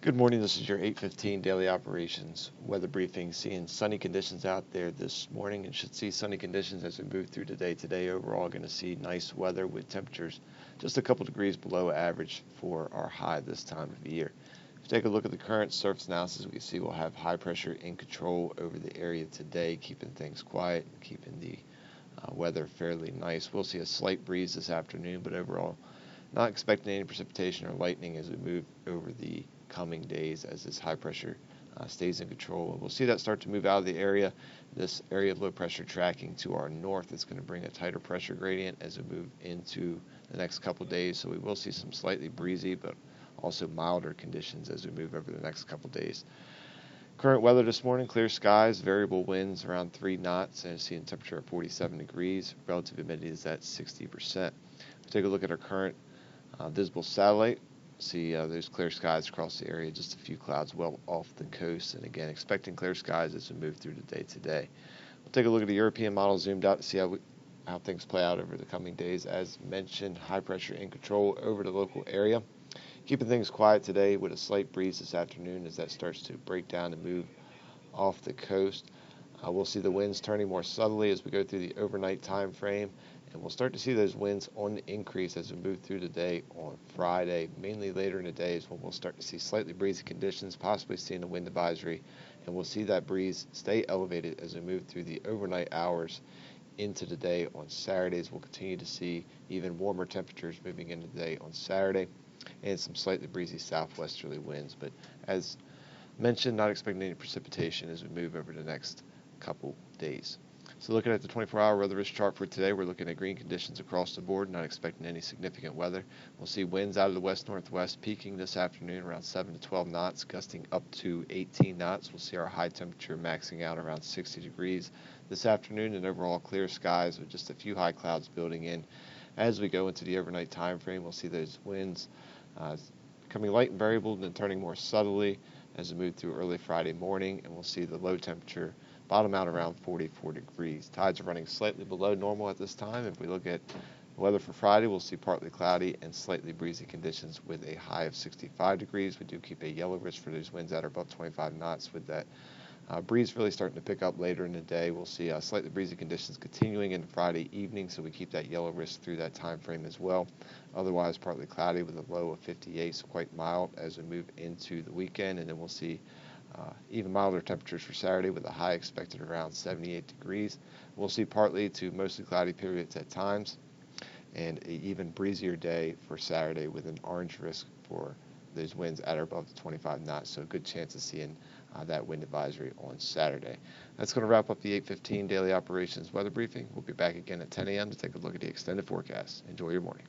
Good morning. This is your 8:15 daily operations weather briefing. Seeing sunny conditions out there this morning and should see sunny conditions as we move through today. Today overall going to see nice weather with temperatures just a couple degrees below average for our high this time of year. If you take a look at the current surface analysis, we can see we'll have high pressure in control over the area today, keeping things quiet and keeping the weather fairly nice. We'll see a slight breeze this afternoon, but overall not expecting any precipitation or lightning as we move over the coming days as this high pressure stays in control. We'll see that start to move out of the area. This area of low pressure tracking to our north is going to bring a tighter pressure gradient as we move into the next couple days. So we will see some slightly breezy but also milder conditions as we move over the next couple days. Current weather this morning, clear skies, variable winds around 3 knots, and seeing temperature at 47 degrees. Relative humidity is at 60%. Take a look at our current visible satellite. See there's clear skies across the area, just a few clouds well off the coast, and again expecting clear skies as we move through the day today. We'll take a look at the European model zoomed out to see how things play out over the coming days. As mentioned, high pressure in control over the local area, keeping things quiet today with a slight breeze this afternoon as that starts to break down and move off the coast. We'll see the winds turning more subtly as we go through the overnight time frame, and we'll start to see those winds on the increase as we move through the day on Friday. Mainly later in the day is when we'll start to see slightly breezy conditions, possibly seeing a wind advisory, and we'll see that breeze stay elevated as we move through the overnight hours into the day on Saturdays. We'll continue to see even warmer temperatures moving into the day on Saturday and some slightly breezy southwesterly winds, but as mentioned, not expecting any precipitation as we move over the next couple days. So looking at the 24-hour weather risk chart for today, we're looking at green conditions across the board, not expecting any significant weather. We'll see winds out of the west-northwest peaking this afternoon around 7 to 12 knots, gusting up to 18 knots. We'll see our high temperature maxing out around 60 degrees this afternoon, and overall clear skies with just a few high clouds building in. As we go into the overnight time frame, we'll see those winds becoming light and variable, then turning more subtly as we move through early Friday morning, and we'll see the low temperature bottom out around 44 degrees. Tides are running slightly below normal at this time. If we look at the weather for Friday, we'll see partly cloudy and slightly breezy conditions with a high of 65 degrees. We do keep a yellow risk for those winds that are above 25 knots with that breeze really starting to pick up later in the day. We'll see slightly breezy conditions continuing into Friday evening, so we keep that yellow risk through that time frame as well. Otherwise, partly cloudy with a low of 58, so quite mild as we move into the weekend, and then we'll see even milder temperatures for Saturday with a high expected around 78 degrees. We'll see partly to mostly cloudy periods at times, and an even breezier day for Saturday with an orange risk for those winds at or above the 25 knots, so a good chance of seeing that wind advisory on Saturday. That's going to wrap up the 8:15 daily operations weather briefing. We'll be back again at 10 a.m. to take a look at the extended forecast. Enjoy your morning.